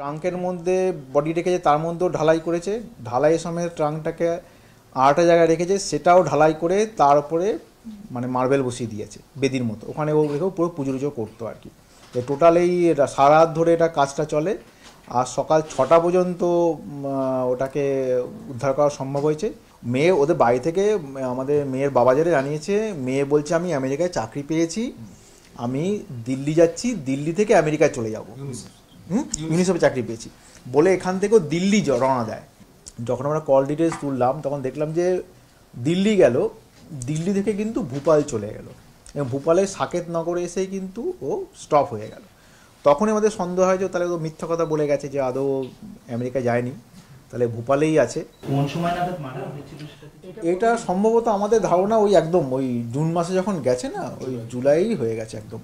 ট্রাঙ্কের মধ্যে বডি রেখেছে, তার মধ্যেও ঢালাই করেছে, ঢালাইয়ের সময় ট্রাঙ্কটাকে আরেকটা জায়গায় রেখেছে, সেটাও ঢালাই করে তার উপরে মানে মার্বেল বসিয়ে দিয়েছে বেদির মতো, ওখানে ও রেখেও পুরো পুজো টুজো করতো আর কি। টোটাল এই সারা রাত ধরে এটা কাজটা চলে, আর সকাল 6টা পর্যন্ত ওটাকে উদ্ধার করা সম্ভব হয়েছে। মেয়ে ওদের বাড়ি থেকে আমাদের মেয়ের বাবা যেটা জানিয়েছে, মেয়ে বলছে আমি আমেরিকায় চাকরি পেয়েছি, আমি দিল্লি যাচ্ছি, দিল্লি থেকে আমেরিকায় চলে যাব। ইউনিসেফে চাকরি পেয়েছি বলে এখান থেকেও দিল্লি রওনা দেয়। যখন আমরা কল ডিটেলস তুললাম তখন দেখলাম যে দিল্লি গেল, দিল্লি থেকে কিন্তু ভূপাল চলে গেল, এবং ভূপালের সাকেত নগরে এসেই কিন্তু ও স্টপ হয়ে গেল। তখনই আমাদের সন্দেহ হয় যে তাহলে ও মিথ্যা কথা বলে গেছে, যে আদৌ আমেরিকা যায়নি, তাহলে ভূপালেই আছে। কোন সময় নাগাদ মারা হয়েছিল এটা সম্ভবত আমাদের ধারণা ওই একদম ওই জুন মাসে যখন গেছে না, ওই জুলাই হয়ে গেছে একদম।